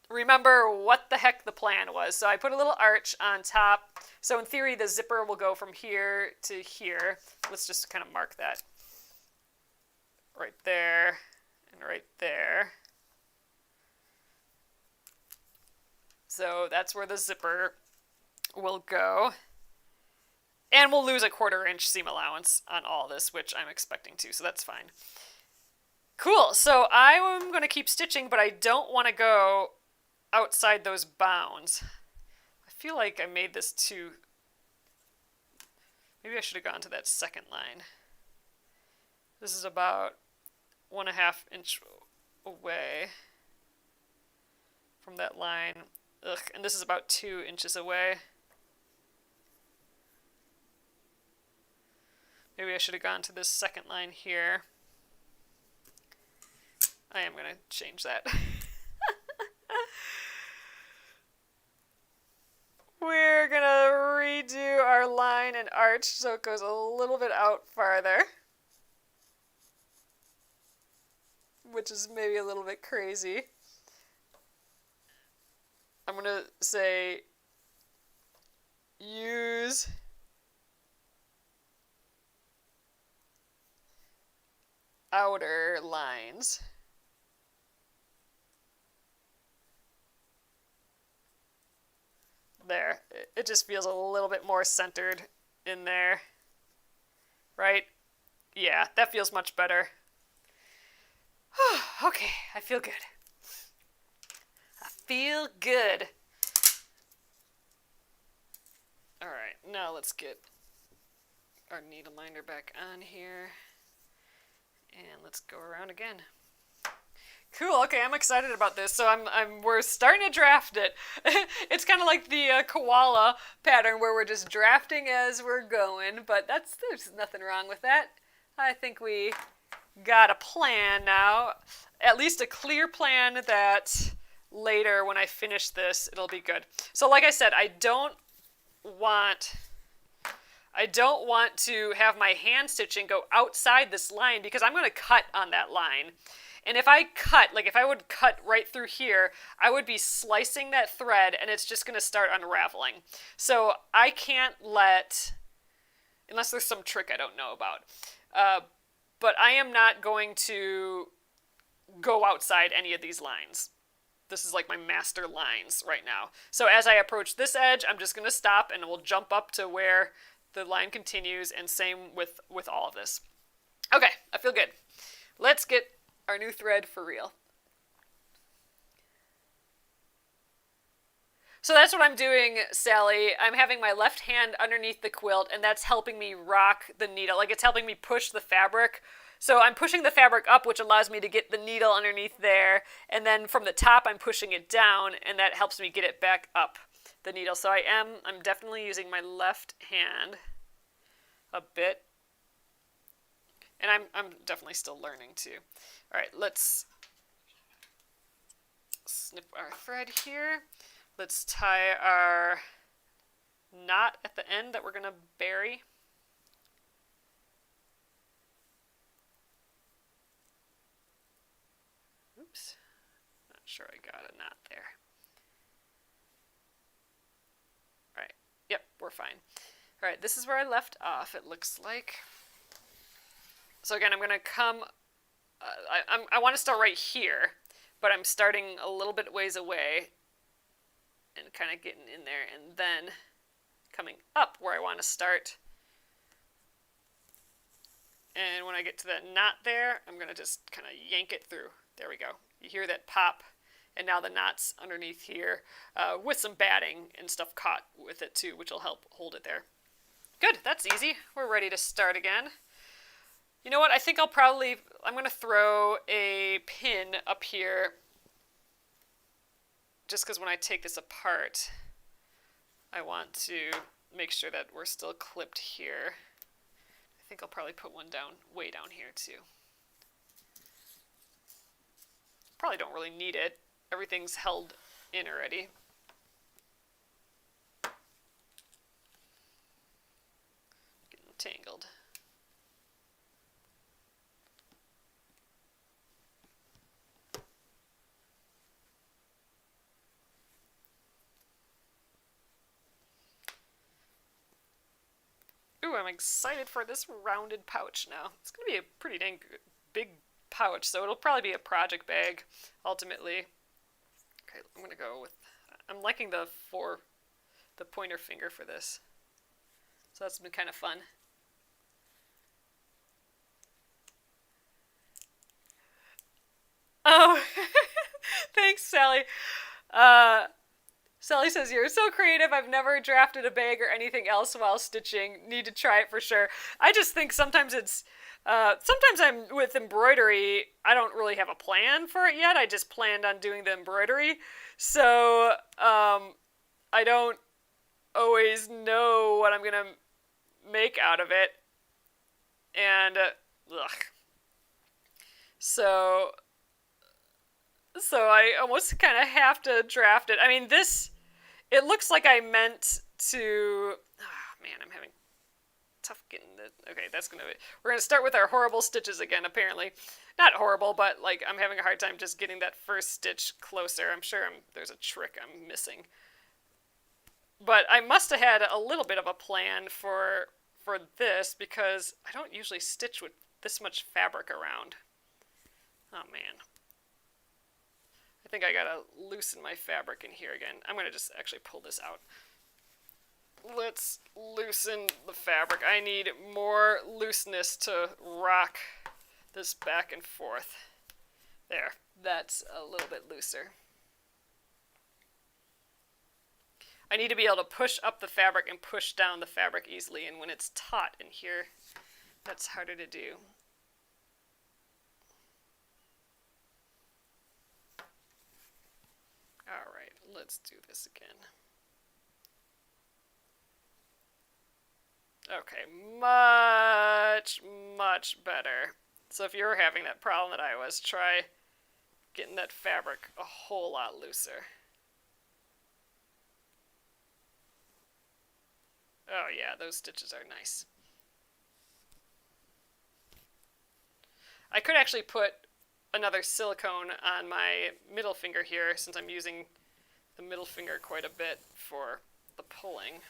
remember what the heck the plan was. So I put a little arch on top. So in theory, the zipper will go from here to here. Let's just kind of mark that. Right there and right there. So that's where the zipper will go. And we'll lose a 1/4 inch seam allowance on all this, which I'm expecting to, so that's fine. Cool, so I'm going to keep stitching, but I don't want to go outside those bounds. I feel like I made this too... Maybe I should have gone to that second line. This is about 1.5 inch away from that line. Ugh, and this is about 2 inches away. Maybe I should have gone to this second line here. I am going to change that. We're going to redo our line and arch so it goes a little bit out farther. Which is maybe a little bit crazy. I'm going to say use outer lines. There. It just feels a little bit more centered in there. Right? Yeah, that feels much better. Okay, I feel good. I feel good. Alright, now let's get our needle minder back on here. And let's go around again. Cool. Okay, I'm excited about this. So we're starting to draft it. It's kind of like the koala pattern where we're just drafting as we're going, but there's nothing wrong with that. I think we got a plan now, at least a clear plan that later when I finish this, it'll be good. So like I said, I don't want to have my hand stitching go outside this line because I'm going to cut on that line. And if I cut, like if I would cut right through here, I would be slicing that thread and it's just going to start unraveling. So I can't unless there's some trick I don't know about, but I am not going to go outside any of these lines. This is like my master lines right now. So as I approach this edge, I'm just going to stop and we'll jump up to where the line continues, and same with all of this. Okay, I feel good. Let's get our new thread for real. So that's what I'm doing, Sally. I'm having my left hand underneath the quilt, and that's helping me rock the needle. Like, it's helping me push the fabric. So I'm pushing the fabric up, which allows me to get the needle underneath there. And then from the top, I'm pushing it down, and that helps me get it back up the needle. So I'm definitely using my left hand a bit. And I'm definitely still learning too. All right, let's snip our thread here. Let's tie our knot at the end that we're going to bury. Oops, not sure I got a knot there. All right, yep, we're fine. All right, this is where I left off, it looks like. So again, I'm going to come, I want to start right here, but I'm starting a little bit ways away and kind of getting in there, and then coming up where I want to start. And when I get to that knot there, I'm going to just kind of yank it through. There we go. You hear that pop, and now the knot's underneath here with some batting and stuff caught with it too, which will help hold it there. Good, that's easy. We're ready to start again. You know what, I think I'm going to throw a pin up here just because when I take this apart, I want to make sure that we're still clipped here. I think I'll probably put one down, way down here too. Probably don't really need it. Everything's held in already. Getting tangled. Ooh, I'm excited for this rounded pouch now. It's going to be a pretty dang big pouch, so it'll probably be a project bag, ultimately. Okay, I'm going to go with... I'm liking the pointer finger for this. So that's been kind of fun. Oh, thanks, Sally. Sally says, you're so creative. I've never drafted a bag or anything else while stitching. Need to try it for sure. I just think sometimes sometimes I'm with embroidery, I don't really have a plan for it yet. I just planned on doing the embroidery. So I don't always know what I'm going to make out of it. And, So I almost kind of have to draft it. I mean, it looks like I meant to... Oh, man, I'm having tough getting the... Okay, we're going to start with our horrible stitches again, apparently. Not horrible, but, like, I'm having a hard time just getting that first stitch closer. I'm sure there's a trick I'm missing. But I must have had a little bit of a plan for this, because I don't usually stitch with this much fabric around. Oh man. I think I gotta loosen my fabric in here again. I'm gonna just actually pull this out. Let's loosen the fabric. I need more looseness to rock this back and forth. There, that's a little bit looser. I need to be able to push up the fabric and push down the fabric easily, and when it's taut in here, that's harder to do. All right, let's do this again. Okay, much better. So if you're having that problem that I was, try getting that fabric a whole lot looser. Oh yeah, those stitches are nice. I could actually put another silicone on my middle finger here, since I'm using the middle finger quite a bit for the pulling.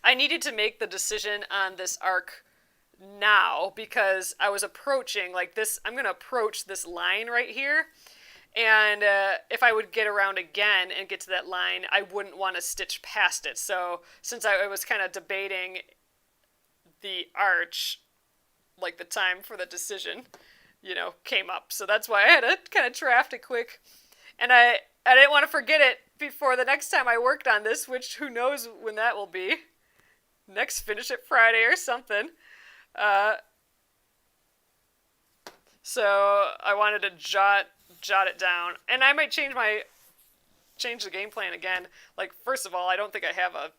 I needed to make the decision on this arc now because I was approaching like this. I'm going to approach this line right here. And if I would get around again and get to that line, I wouldn't want to stitch past it. So since I was kind of debating the arch, like the time for the decision, came up. So that's why I had to kind of draft it quick. And I didn't want to forget it before the next time I worked on this, which who knows when that will be. Next Finish It Friday or something. So I wanted to jot it down. And I might change the game plan again. Like, first of all, I don't think I have a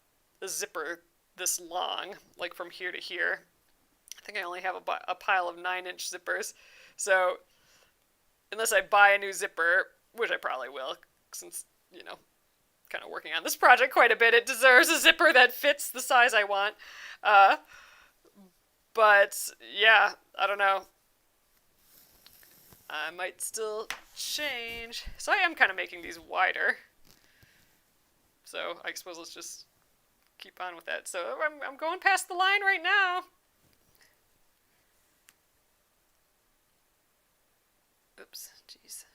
zipper this long, like from here to here. I think I only have a pile of 9-inch zippers. So unless I buy a new zipper, which I probably will, since, kind of working on this project quite a bit, it deserves a zipper that fits the size I want. But yeah, I don't know. I might still change. So I am kind of making these wider. So I suppose let's just keep on with that. So I'm going past the line right now. Oops, jeez.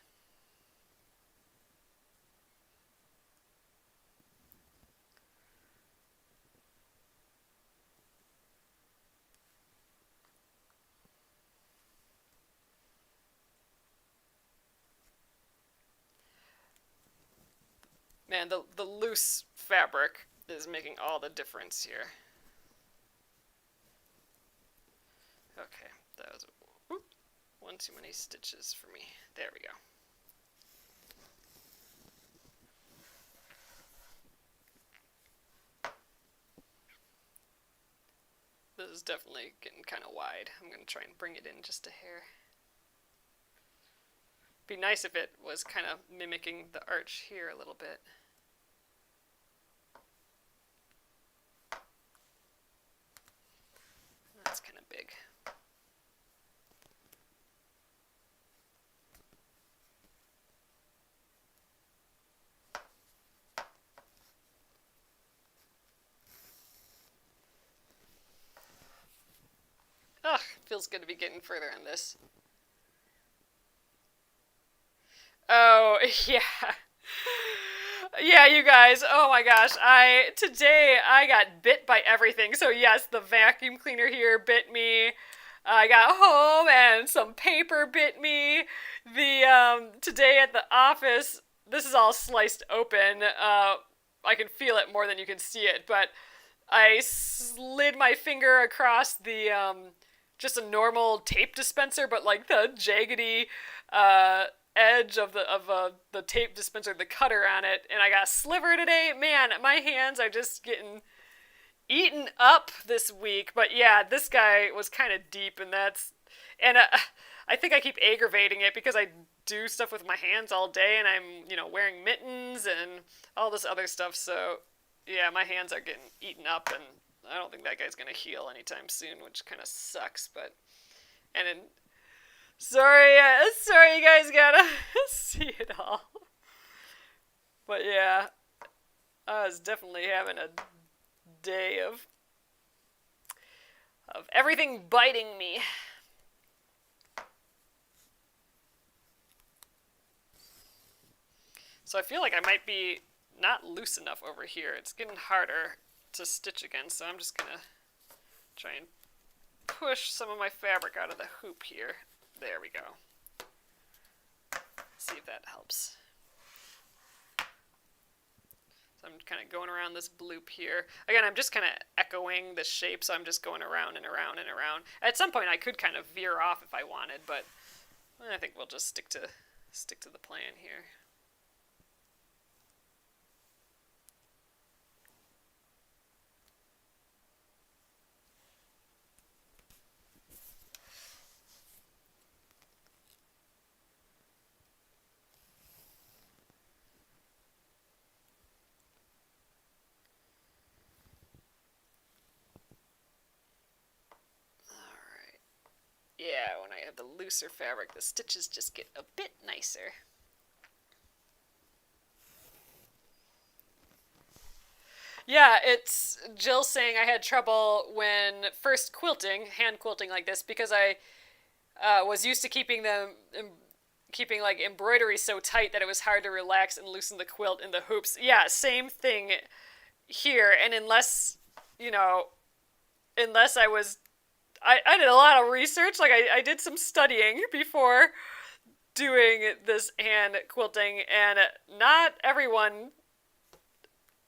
Man, the loose fabric is making all the difference here. Okay, that was one too many stitches for me. There we go. This is definitely getting kind of wide. I'm going to try and bring it in just a hair. Be nice if it was kind of mimicking the arch here a little bit. That's kind of big. Ugh, feels good to be getting further on this. Oh, yeah. Yeah, you guys, oh my gosh, today I got bit by everything. So yes, the vacuum cleaner here bit me. I got home and some paper bit me. Today at the office, this is all sliced open. I can feel it more than you can see it, but I slid my finger across just a normal tape dispenser, but like the jaggedy, edge of the tape dispenser, the cutter on it, and I got a sliver today. Man, my hands are just getting eaten up this week. But yeah, this guy was kind of deep, and I think I keep aggravating it because I do stuff with my hands all day, and I'm wearing mittens and all this other stuff. So yeah, my hands are getting eaten up, and I don't think that guy's gonna heal anytime soon, which kind of sucks. But sorry you guys gotta see it all. But yeah, I was definitely having a day of everything biting me. So I feel like I might be not loose enough over here. It's getting harder to stitch again, so I'm just gonna try and push some of my fabric out of the hoop here. There we go. See if that helps. So I'm kind of going around this bloop here. Again, I'm just kind of echoing the shape, so I'm just going around and around and around. At some point, I could kind of veer off if I wanted, but I think we'll just stick to the plan here. Yeah, when I have the looser fabric, the stitches just get a bit nicer. Yeah, it's Jill saying I had trouble when first quilting, hand quilting like this, because I was used to keeping like embroidery so tight that it was hard to relax and loosen the quilt in the hoops. Yeah, same thing here. And you know, unless I did a lot of research. Like I did some studying before doing this hand quilting, and not everyone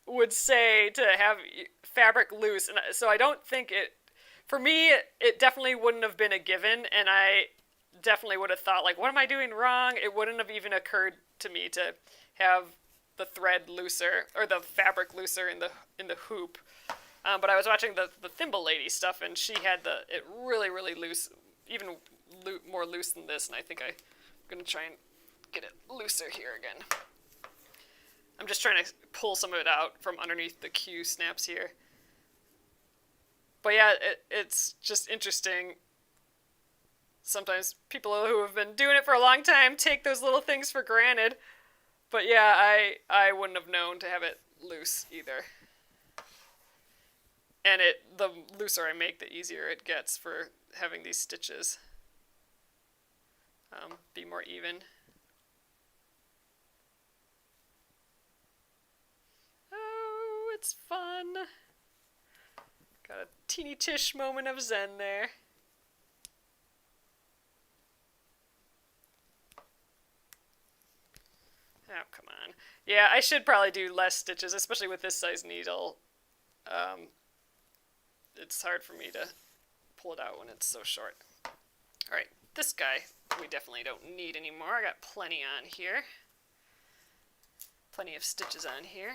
would say to have fabric loose. And so I don't think for me, it definitely wouldn't have been a given, and I definitely would have thought, like, what am I doing wrong? It wouldn't have even occurred to me to have the thread looser or the fabric looser in the hoop. But I was watching the thimble lady stuff, and she had it really, really loose, even more loose than this, and I think I'm going to try and get it looser here again. I'm just trying to pull some of it out from underneath the Q snaps here. But yeah, it's just interesting. Sometimes people who have been doing it for a long time take those little things for granted. But yeah, I wouldn't have known to have it loose either. And the looser I make, the easier it gets for having these stitches be more even. Oh, it's fun. Got a teeny tish moment of zen there. Oh, come on. Yeah, I should probably do less stitches, especially with this size needle. It's hard for me to pull it out when it's so short. Alright, this guy we definitely don't need anymore. I got plenty on here. Plenty of stitches on here.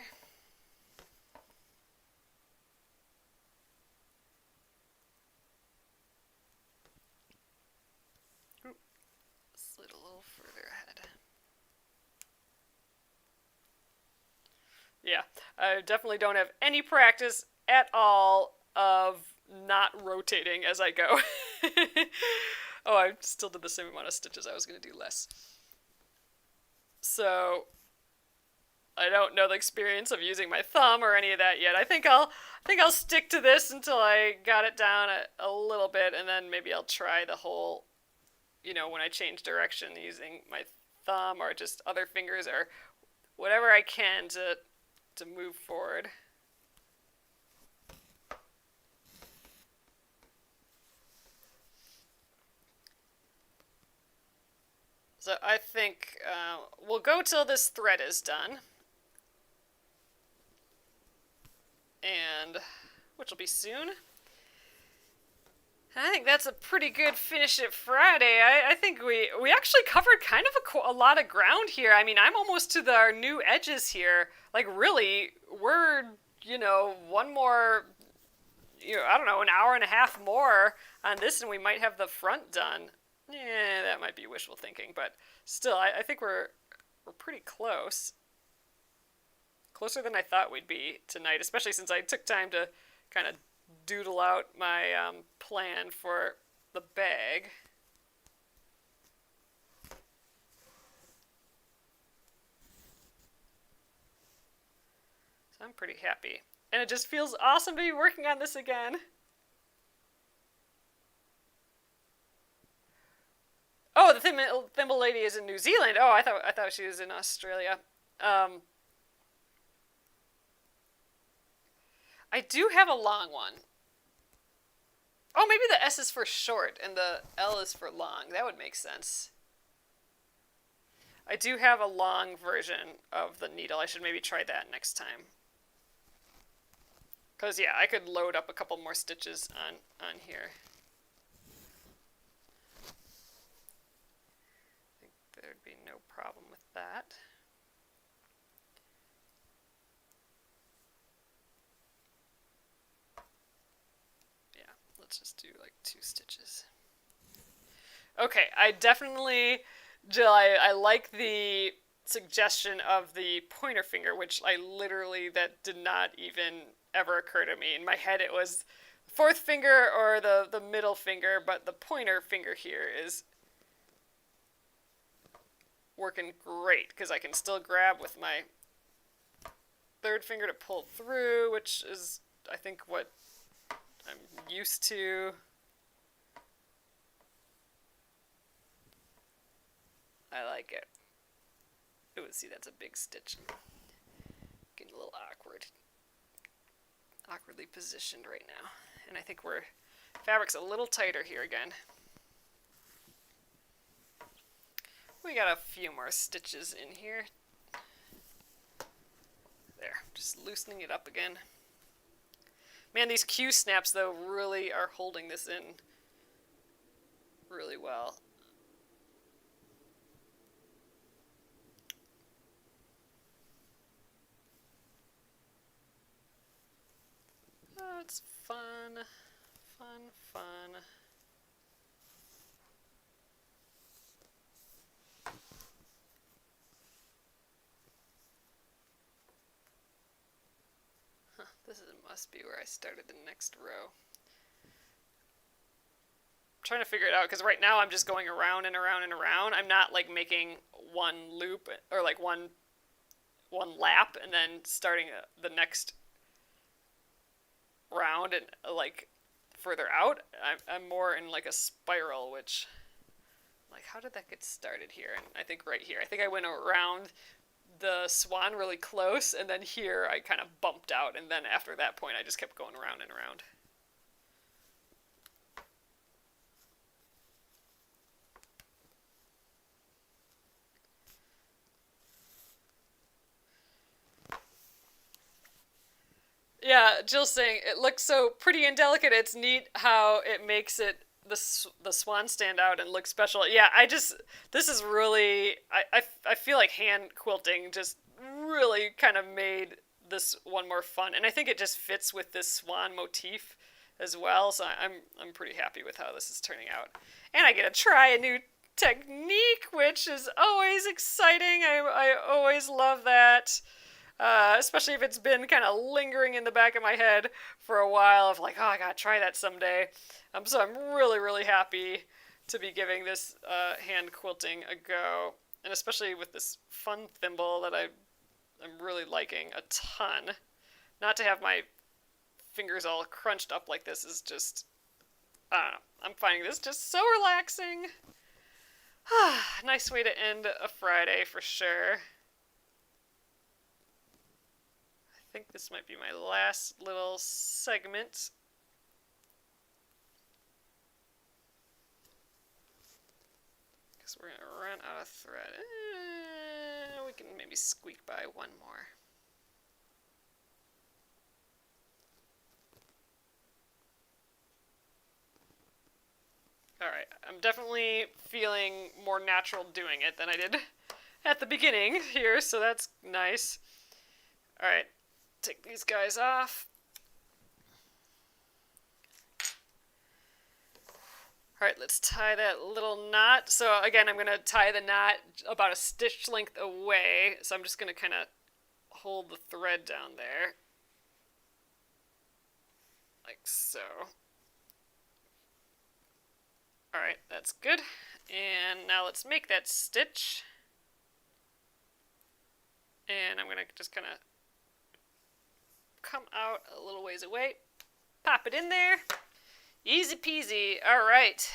Ooh, slid a little further ahead. Yeah, I definitely don't have any practice at all of not rotating as I go. Oh, I still did the same amount of stitches. I was going to do less. So I don't know the experience of using my thumb or any of that yet. I think I'll stick to this until I got it down a little bit, and then maybe I'll try the whole, when I change direction, using my thumb or just other fingers or whatever I can to move forward. So I think we'll go till this thread is done. And which will be soon. I think that's a pretty good finish at Friday. I think we actually covered kind of a lot of ground here. I mean, I'm almost to our new edges here. Like, really, we're, one more, I don't know, an hour and a half more on this, and we might have the front done. Yeah, that might be wishful thinking, but still, I think we're pretty close. Closer than I thought we'd be tonight, especially since I took time to kind of doodle out my plan for the bag. So I'm pretty happy. And it just feels awesome to be working on this again. Oh, the thimble lady is in New Zealand. Oh, I thought she was in Australia. I do have a long one. Oh, maybe the S is for short and the L is for long. That would make sense. I do have a long version of the needle. I should maybe try that next time. Because, yeah, I could load up a couple more stitches on here. I think there'd be no problem with that. Yeah, let's just do like 2 stitches. Okay, I definitely, Jill, I like the suggestion of the pointer finger, which I literally, that did not even ever occur to me. In my head it was fourth finger or the middle finger, but the pointer finger here is working great because I can still grab with my third finger to pull through, which is, I think, what I'm used to. I like it. Ooh, see, that's a big stitch. Getting a little awkward. Awkwardly positioned right now. And I think fabric's a little tighter here again. We got a few more stitches in here. There, just loosening it up again. Man, these Q snaps, though, really are holding this in really well. Oh, it's fun, fun, fun. Must be where I started the next row. I'm trying to figure it out because right now I'm just going around and around and around. I'm not like making one loop or like one lap and then starting the next round and like further out. I'm more in like a spiral, which, like, how did that get started here? And I think right here. I think I went around the swan really close, and then here I kind of bumped out, and then after that point I just kept going around and around. Yeah, Jill's saying it looks so pretty and delicate. It's neat how it makes it the swan stand out and look special. Yeah, this is really, I feel like hand quilting just really kind of made this one more fun, and I think it just fits with this swan motif as well. So I'm pretty happy with how this is turning out, and I get to try a new technique, which is always exciting. I always love that. Especially if it's been kind of lingering in the back of my head for a while of like, oh, I gotta try that someday. So I'm really, really happy to be giving this hand quilting a go. And especially with this fun thimble that I'm really liking a ton. Not to have my fingers all crunched up like this is just, I don't know. I'm finding this just so relaxing. Nice way to end a Friday for sure. I think this might be my last little segment. Because we're going to run out of thread. We can maybe squeak by one more. Alright, I'm definitely feeling more natural doing it than I did at the beginning here, so that's nice. Alright. Take these guys off. Alright, let's tie that little knot. So again, I'm going to tie the knot about a stitch length away. So I'm just going to kind of hold the thread down there. Like so. Alright, that's good. And now let's make that stitch. And I'm going to just kind of come out a little ways away, pop it in there, easy peasy. All right.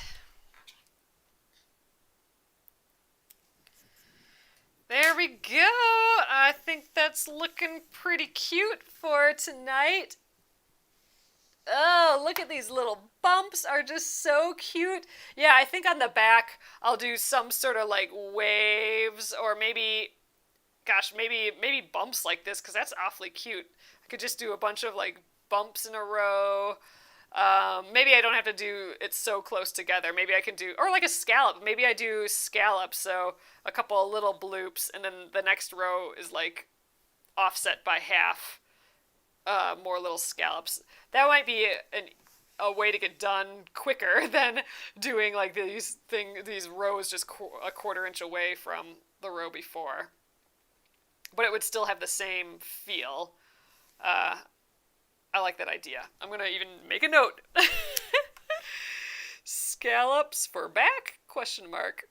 There we go. I think that's looking pretty cute for tonight. Oh, look at these little bumps are just so cute. Yeah, I think on the back I'll do some sort of like waves or maybe gosh, maybe bumps like this because that's awfully cute. I could just do a bunch of like bumps in a row. Maybe I don't have to do it so close together. Maybe I can do, or like a scallop. Maybe I do scallops, so a couple of little bloops, and then the next row is like offset by half, more little scallops. That might be a way to get done quicker than doing like these rows just a quarter inch away from the row before. But it would still have the same feel. I like that idea. I'm going to even make a note. Scallops for back? Question mark.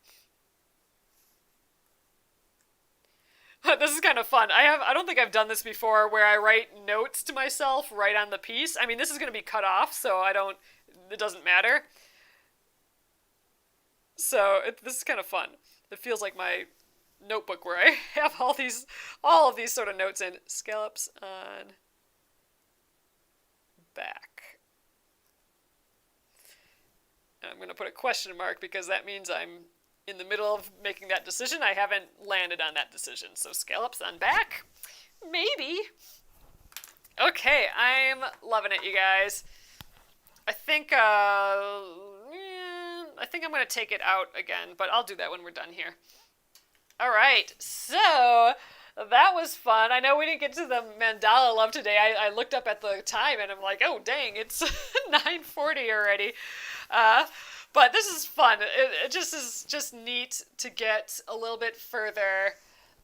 This is kind of fun. I don't think I've done this before where I write notes to myself right on the piece. I mean, this is going to be cut off, so it doesn't matter. So this is kind of fun. It feels like my notebook where I have all of these sort of notes in. Scallops on back. And I'm going to put a question mark because that means I'm in the middle of making that decision. I haven't landed on that decision. So scallops on back? Maybe. Okay, I'm loving it, you guys. I think I'm going to take it out again, but I'll do that when we're done here. All right, so that was fun. I know we didn't get to the Mandala Love today. I looked up at the time and I'm like, oh, dang, it's 9:40 already. But this is fun. It just is just neat to get a little bit further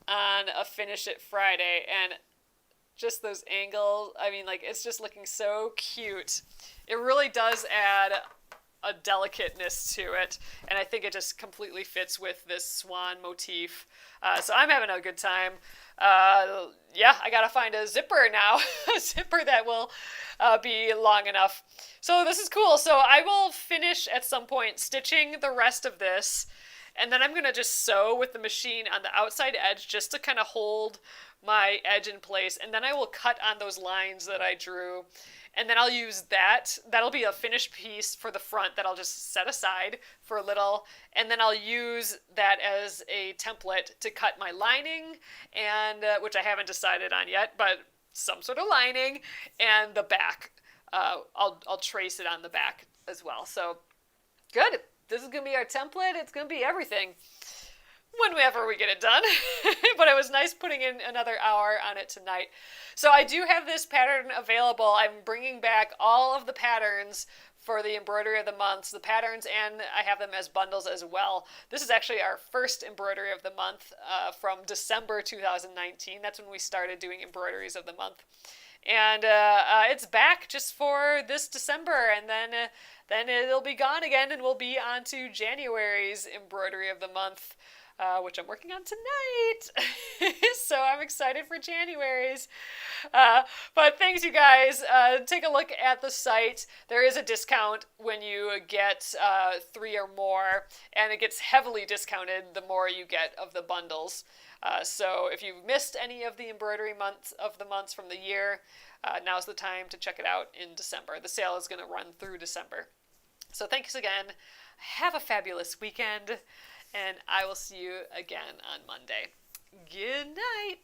on a Finish It Friday. And just those angles, I mean, like, it's just looking so cute. It really does add a delicateness to it, and I think it just completely fits with this swan motif. So I'm having a good time. Yeah, I gotta find a zipper now, a zipper that will be long enough. So this is cool. So I will finish at some point stitching the rest of this, and then I'm gonna just sew with the machine on the outside edge just to kind of hold my edge in place, and then I will cut on those lines that I drew. And then I'll use that. That'll be a finished piece for the front that I'll just set aside for a little. And then I'll use that as a template to cut my lining, and which I haven't decided on yet, but some sort of lining, and the back. I'll trace it on the back as well. So good. This is going to be our template. It's going to be everything whenever we get it done. But it was nice putting in another hour on it tonight. So I do have this pattern available. I'm bringing back all of the patterns for the Embroidery of the Month, the patterns, and I have them as bundles as well. This is actually our first Embroidery of the Month from December 2019. That's when we started doing Embroideries of the Month. And it's back just for this December, and then it'll be gone again, and we'll be on to January's Embroidery of the Month, which I'm working on tonight. So I'm excited for January's. But thanks, you guys. Take a look at the site. There is a discount when you get 3 or more, and it gets heavily discounted the more you get of the bundles. So if you've missed any of the embroidery months from the year, now's the time to check it out in December. The sale is going to run through December. So thanks again. Have a fabulous weekend, and I will see you again on Monday. Good night.